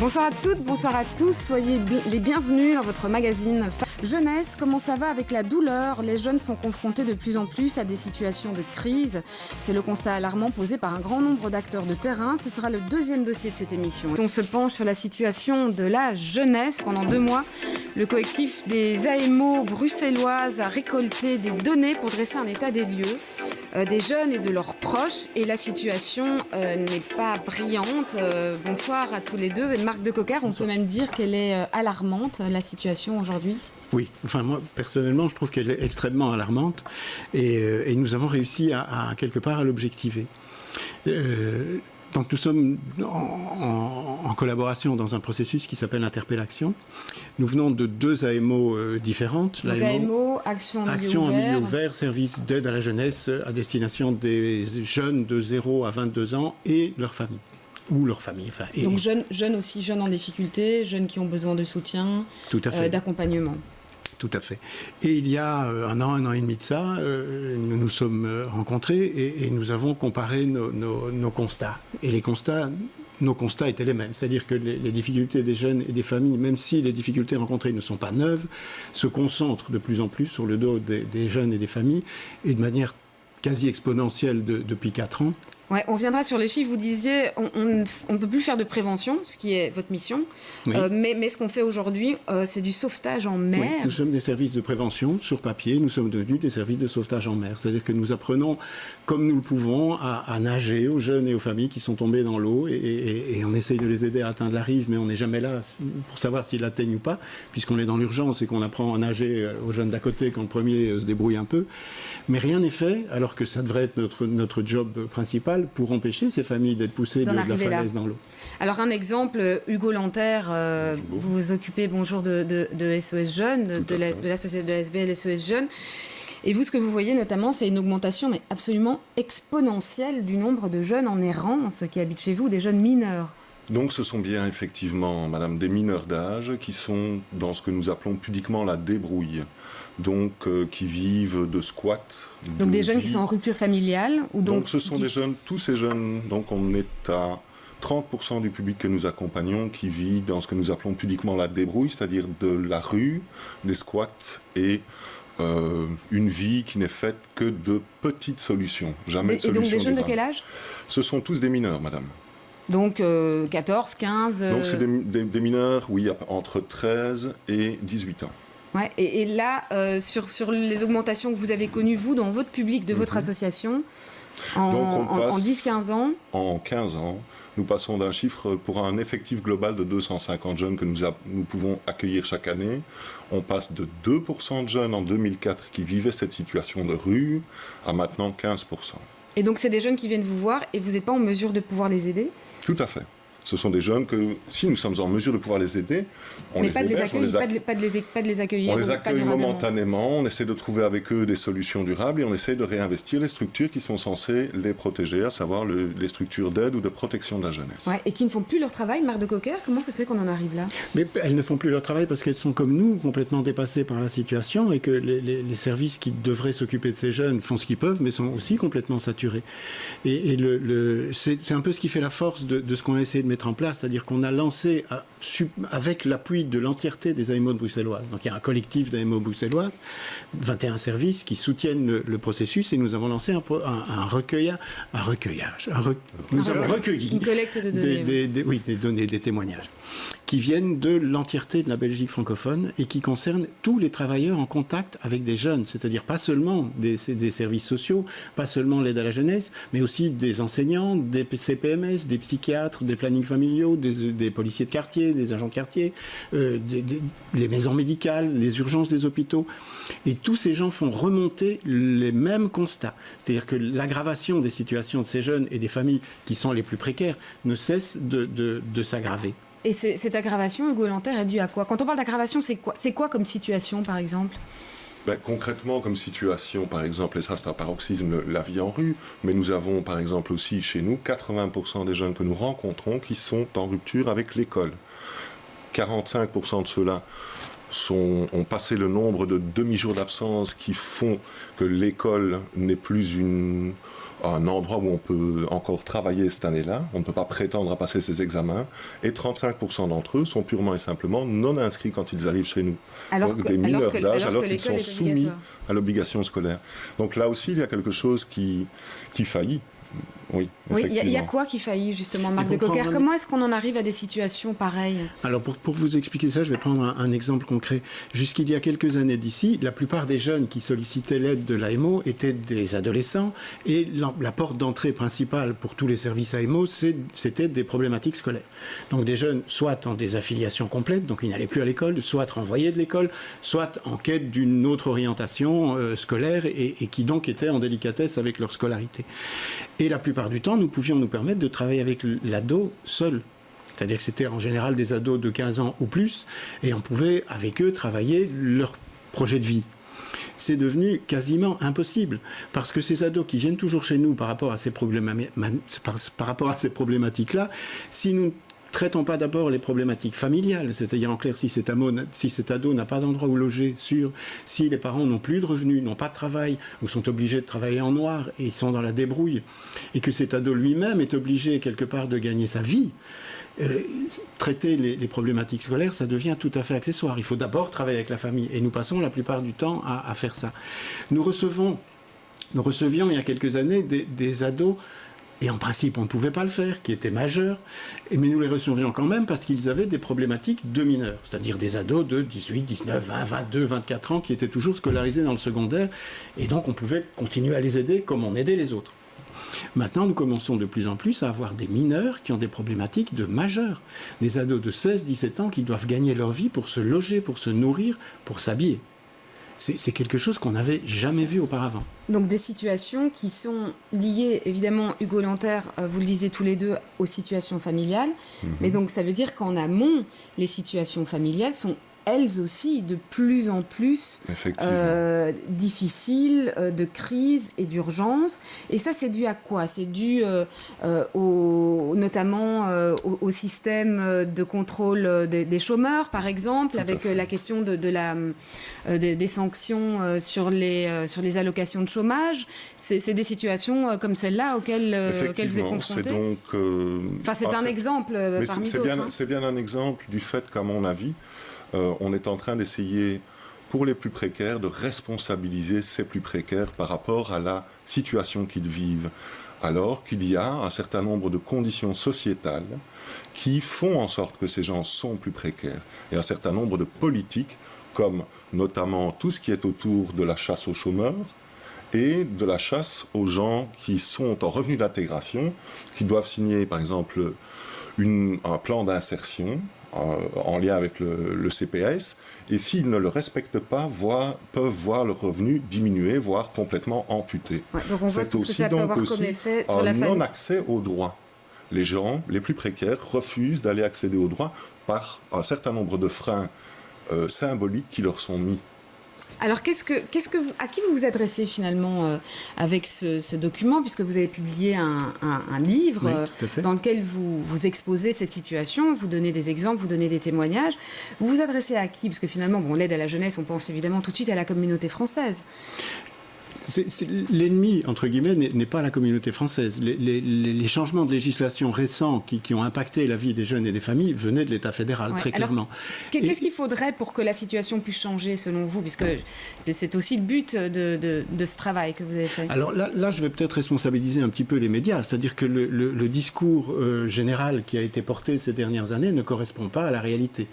Bonsoir à toutes, bonsoir à tous, soyez les bienvenus dans votre magazine Jeunesse. Comment ça va avec la douleur? Les jeunes sont confrontés de plus en plus à des situations de crise. C'est le constat alarmant posé par un grand nombre d'acteurs de terrain. Ce sera le deuxième dossier de cette émission. On se penche sur la situation de la jeunesse. Pendant 2 mois, le collectif des AMO bruxelloises a récolté des données pour dresser un état des lieux des jeunes et de leurs proches. Et la situation n'est pas brillante. Bonsoir à tous les deux. Et Marc Decocker, on peut même dire qu'elle est alarmante, la situation aujourd'hui. Oui, enfin moi personnellement je trouve qu'elle est extrêmement alarmante et nous avons réussi à quelque part à l'objectiver. Donc nous sommes en collaboration dans un processus qui s'appelle Interpellation. Nous venons de 2 AMO différentes. Donc AMO, Action en milieu ouvert, service d'aide à la jeunesse à destination des jeunes de 0 à 22 ans et leurs familles. Ou leur famille. Enfin, donc jeunes aussi, jeunes en difficulté, jeunes qui ont besoin de soutien, d'accompagnement. Tout à fait. Et il y a un an et demi de ça, nous nous sommes rencontrés et nous avons comparé nos constats. Et nos constats étaient les mêmes. C'est-à-dire que les difficultés des jeunes et des familles, même si les difficultés rencontrées ne sont pas neuves, se concentrent de plus en plus sur le dos des jeunes et des familles, et de manière quasi exponentielle depuis 4 ans. Ouais, on viendra sur les chiffres. Vous disiez, on ne peut plus faire de prévention, ce qui est votre mission. Oui. Mais ce qu'on fait aujourd'hui, c'est du sauvetage en mer. Oui, nous sommes des services de prévention sur papier. Nous sommes devenus des services de sauvetage en mer. C'est-à-dire que nous apprenons, comme nous le pouvons, à nager aux jeunes et aux familles qui sont tombés dans l'eau. Et on essaye de les aider à atteindre la rive, mais on n'est jamais là pour savoir s'ils l'atteignent ou pas, puisqu'on est dans l'urgence et qu'on apprend à nager aux jeunes d'à côté quand le premier se débrouille un peu. Mais rien n'est fait, alors que ça devrait être notre job principal, pour empêcher ces familles d'être poussées de la falaise dans l'eau. Alors un exemple, Hugo Lanterre, vous vous occupez de SOS Jeunes, de l'association de la SBL SOS Jeunes. Et vous, ce que vous voyez notamment, c'est une augmentation mais absolument exponentielle du nombre de jeunes en errance qui habitent chez vous, des jeunes mineurs. Donc ce sont bien effectivement, madame, des mineurs d'âge qui sont dans ce que nous appelons pudiquement la débrouille. Donc qui vivent de squats. Donc des jeunes qui sont en rupture familiale ou donc ce sont des jeunes, tous ces jeunes, donc on est à 30% du public que nous accompagnons qui vit dans ce que nous appelons pudiquement la débrouille, c'est-à-dire de la rue, des squats et une vie qui n'est faite que de petites solutions, jamais de solutions. Et donc des jeunes de quel âge? Ce sont tous des mineurs, madame. Donc 14, 15... Donc c'est des mineurs, oui, entre 13 et 18 ans. Ouais, et là, sur les augmentations que vous avez connues, vous, dans votre public de votre association, en 10-15 ans... En 15 ans, nous passons d'un chiffre pour un effectif global de 250 jeunes que nous pouvons accueillir chaque année. On passe de 2% de jeunes en 2004 qui vivaient cette situation de rue à maintenant 15%. Et donc c'est des jeunes qui viennent vous voir et vous n'êtes pas en mesure de pouvoir les aider? Tout à fait. Ce sont des jeunes que, si nous sommes en mesure de pouvoir les aider, on les héberge, pas de les accueillir. On les accueille momentanément, on essaie de trouver avec eux des solutions durables et on essaie de réinvestir les structures qui sont censées les protéger, à savoir les structures d'aide ou de protection de la jeunesse. Ouais, et qui ne font plus leur travail, Marc Decocker, comment ça se fait qu'on en arrive là? Mais elles ne font plus leur travail parce qu'elles sont comme nous, complètement dépassées par la situation et que les services qui devraient s'occuper de ces jeunes font ce qu'ils peuvent, mais sont aussi complètement saturés. Et c'est un peu ce qui fait la force de ce qu'on a essayé de mettre en place, c'est-à-dire qu'on a lancé avec l'appui de l'entièreté des AMO bruxelloises. Donc il y a un collectif d'AMO bruxelloises, 21 services qui soutiennent le processus et nous avons lancé un recueillage. Nous avons recueilli une collecte de données. Des données, des témoignages qui viennent de l'entièreté de la Belgique francophone et qui concernent tous les travailleurs en contact avec des jeunes, c'est-à-dire pas seulement des services sociaux, pas seulement l'aide à la jeunesse, mais aussi des enseignants, des CPMS, des psychiatres, des plannings familiaux, des policiers de quartier, des agents de quartier, les maisons médicales, les urgences des hôpitaux. Et tous ces gens font remonter les mêmes constats. C'est-à-dire que l'aggravation des situations de ces jeunes et des familles qui sont les plus précaires ne cesse de s'aggraver. Et cette aggravation, Hugo Lanterre, est due à quoi? Quand on parle d'aggravation, c'est quoi comme situation, par exemple? Concrètement, comme situation, par exemple, et ça c'est un paroxysme, la vie en rue, mais nous avons par exemple aussi chez nous 80% des jeunes que nous rencontrons qui sont en rupture avec l'école. 45% de ceux-là ont passé le nombre de demi-jours d'absence qui font que l'école n'est plus un endroit où on peut encore travailler cette année-là, on ne peut pas prétendre à passer ces examens, et 35% d'entre eux sont purement et simplement non inscrits quand ils arrivent chez nous. Donc des mineurs d'âge, alors qu'ils sont soumis à l'obligation scolaire. Donc là aussi, il y a quelque chose qui faillit. Oui, il y a quoi qui faillit justement, Marc de Cocker? Comment est-ce qu'on en arrive à des situations pareilles? Alors pour vous expliquer ça, je vais prendre un exemple concret. Jusqu'il y a quelques années d'ici, la plupart des jeunes qui sollicitaient l'aide de l'AMO étaient des adolescents, et la porte d'entrée principale pour tous les services AMO, c'était des problématiques scolaires. Donc des jeunes soit en désaffiliation complète, donc ils n'allaient plus à l'école, soit renvoyés de l'école, soit en quête d'une autre orientation scolaire et qui donc étaient en délicatesse avec leur scolarité. Et la plupart du temps, nous pouvions nous permettre de travailler avec l'ado seul. C'est-à-dire que c'était en général des ados de 15 ans ou plus, et on pouvait avec eux travailler leur projet de vie. C'est devenu quasiment impossible, parce que ces ados qui viennent toujours chez nous par rapport à ces problématiques-là, si nous traitons pas d'abord les problématiques familiales, c'est-à-dire en clair si cet ado n'a pas d'endroit où loger sûr, si les parents n'ont plus de revenus, n'ont pas de travail, ou sont obligés de travailler en noir et ils sont dans la débrouille, et que cet ado lui-même est obligé quelque part de gagner sa vie, traiter les problématiques scolaires, ça devient tout à fait accessoire. Il faut d'abord travailler avec la famille, et nous passons la plupart du temps à faire ça. Nous recevions il y a quelques années des ados, et en principe on ne pouvait pas le faire, qui étaient majeurs, mais nous les recevions quand même parce qu'ils avaient des problématiques de mineurs, c'est-à-dire des ados de 18, 19, 20, 22, 24 ans qui étaient toujours scolarisés dans le secondaire, et donc on pouvait continuer à les aider comme on aidait les autres. Maintenant, nous commençons de plus en plus à avoir des mineurs qui ont des problématiques de majeurs, des ados de 16, 17 ans qui doivent gagner leur vie pour se loger, pour se nourrir, pour s'habiller. C'est quelque chose qu'on n'avait jamais vu auparavant. Donc des situations qui sont liées, évidemment, Hugo Lanter, vous le disiez tous les deux, aux situations familiales. Mais donc ça veut dire qu'en amont, les situations familiales sont elles aussi de plus en plus difficiles, de crise et d'urgence. Et ça, c'est dû à quoi? C'est dû notamment au système de contrôle des chômeurs, par exemple, avec la question des sanctions sur les allocations de chômage. C'est des situations comme celle-là auxquelles vous êtes confrontés. C'est donc... c'est un exemple parmi d'autres. C'est bien un exemple du fait qu'à mon avis, on est en train d'essayer, pour les plus précaires, de responsabiliser ces plus précaires par rapport à la situation qu'ils vivent, alors qu'il y a un certain nombre de conditions sociétales qui font en sorte que ces gens sont plus précaires, et un certain nombre de politiques, comme notamment tout ce qui est autour de la chasse aux chômeurs et de la chasse aux gens qui sont en revenu d'intégration, qui doivent signer, par exemple, un plan d'insertion en lien avec le CPS, et s'ils ne le respectent pas, peuvent voir leur revenu diminuer, voire complètement amputé. Ouais, donc on voit ce que ça peut avoir comme effet sur la famille. Non-accès aux droits. Les gens les plus précaires refusent d'aller accéder aux droits par un certain nombre de freins symboliques qui leur sont mis. Alors, à qui vous vous adressez finalement avec ce document, puisque vous avez publié un livre dans lequel vous exposez cette situation, vous donnez des exemples, vous donnez des témoignages. Vous vous adressez à qui? Parce que finalement, l'aide à la jeunesse, on pense évidemment tout de suite à la communauté française. L'ennemi, entre guillemets, n'est pas la communauté française. Les changements de législation récents qui ont impacté la vie des jeunes et des familles venaient de l'État fédéral, très clairement. Qu'est-ce qu'il faudrait pour que la situation puisse changer, selon vous? Puisque c'est aussi le but de ce travail que vous avez fait. Alors là, je vais peut-être responsabiliser un petit peu les médias. C'est-à-dire que le discours général qui a été porté ces dernières années ne correspond pas à la réalité.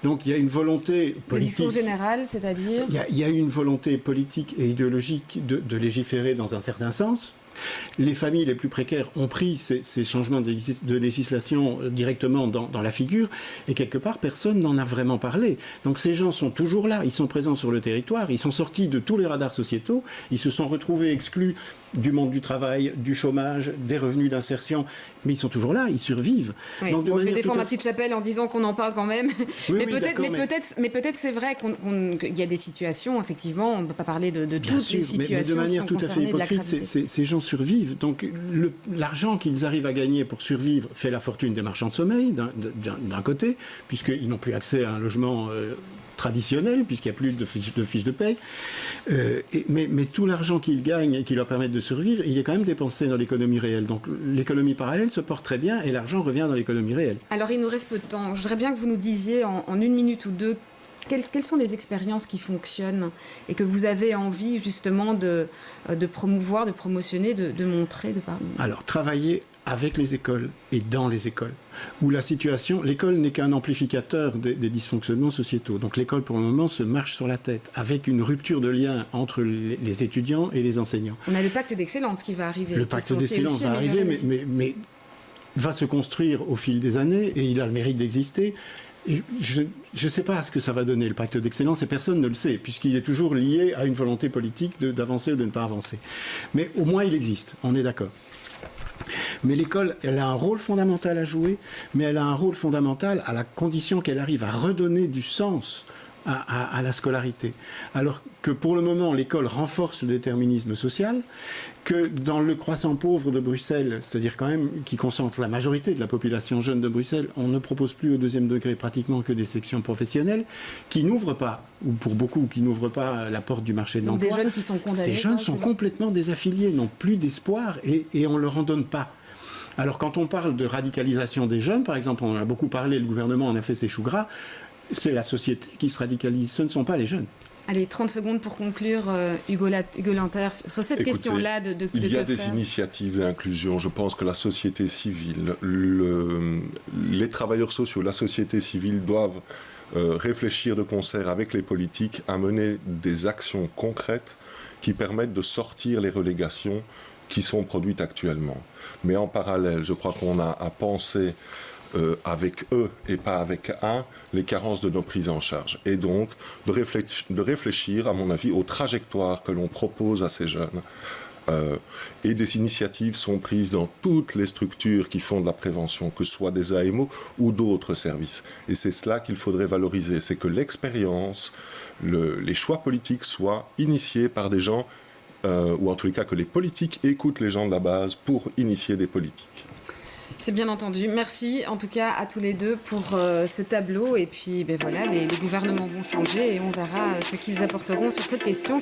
Donc il y a une volonté politique... Le discours général, c'est-à-dire? Il y a une volonté politique et idéologique de légiférer dans un certain sens. Les familles les plus précaires ont pris ces changements de législation directement dans la figure, et quelque part, personne n'en a vraiment parlé. Donc ces gens sont toujours là, ils sont présents sur le territoire, ils sont sortis de tous les radars sociétaux, ils se sont retrouvés exclus du monde du travail, du chômage, des revenus d'insertion, mais ils sont toujours là, ils survivent. Oui. Donc, je vais défendre ma petite chapelle en disant qu'on en parle quand même. Mais peut-être c'est vrai qu'il y a des situations, effectivement, on ne peut pas parler de toutes les situations mais de manière tout à fait hypocrite, ces gens survivent. Donc l'argent qu'ils arrivent à gagner pour survivre fait la fortune des marchands de sommeil, d'un côté, puisqu'ils n'ont plus accès à un logement traditionnelle, puisqu'il n'y a plus de fiches de paye. Mais tout l'argent qu'ils gagnent et qui leur permettent de survivre, il est quand même dépensé dans l'économie réelle. Donc l'économie parallèle se porte très bien et l'argent revient dans l'économie réelle. Alors il nous reste peu de temps. Je voudrais bien que vous nous disiez en 1 minute ou 2 quelles sont les expériences qui fonctionnent et que vous avez envie justement de promouvoir, de promotionner, de montrer, de parler. Alors, travailler avec les écoles et dans les écoles, où la situation, l'école n'est qu'un amplificateur des dysfonctionnements sociétaux. Donc l'école, pour le moment, se marche sur la tête, avec une rupture de lien entre les étudiants et les enseignants. On a le pacte d'excellence qui va arriver. Le pacte d'excellence va arriver, mais va se construire au fil des années, et il a le mérite d'exister. Je ne sais pas ce que ça va donner, le pacte d'excellence, et personne ne le sait, puisqu'il est toujours lié à une volonté politique d'avancer ou de ne pas avancer. Mais au moins, il existe, on est d'accord. Mais l'école, elle a un rôle fondamental à jouer, mais elle a un rôle fondamental à la condition qu'elle arrive à redonner du sens à la scolarité. Alors que pour le moment, l'école renforce le déterminisme social, que dans le croissant pauvre de Bruxelles, c'est-à-dire quand même qui concentre la majorité de la population jeune de Bruxelles, on ne propose plus au 2e degré pratiquement que des sections professionnelles qui n'ouvrent pas, ou pour beaucoup, qui n'ouvrent pas la porte du marché de l'emploi. Donc des jeunes qui sont condamnés. Ces jeunes sont complètement désaffiliés, n'ont plus d'espoir et on ne leur en donne pas. Alors quand on parle de radicalisation des jeunes, par exemple, on en a beaucoup parlé, le gouvernement en a fait ses choux gras, c'est la société qui se radicalise, ce ne sont pas les jeunes. Allez, 30 secondes pour conclure, Hugo Lanter, sur cette question-là de il y a des faire. initiatives d'inclusion. Je pense que la société civile, les travailleurs sociaux, la société civile doivent réfléchir de concert avec les politiques à mener des actions concrètes qui permettent de sortir les relégations qui sont produites actuellement. Mais en parallèle, je crois qu'on a à penser avec eux et pas avec les carences de nos prises en charge. Et donc, de réfléchir, à mon avis, aux trajectoires que l'on propose à ces jeunes. Et des initiatives sont prises dans toutes les structures qui font de la prévention, que ce soit des AMO ou d'autres services. Et c'est cela qu'il faudrait valoriser, c'est que l'expérience, les choix politiques soient initiés par des gens, ou en tous les cas que les politiques écoutent les gens de la base pour initier des politiques. C'est bien entendu. Merci en tout cas à tous les deux pour ce tableau. Et puis voilà, les gouvernements vont changer et on verra ce qu'ils apporteront sur cette question.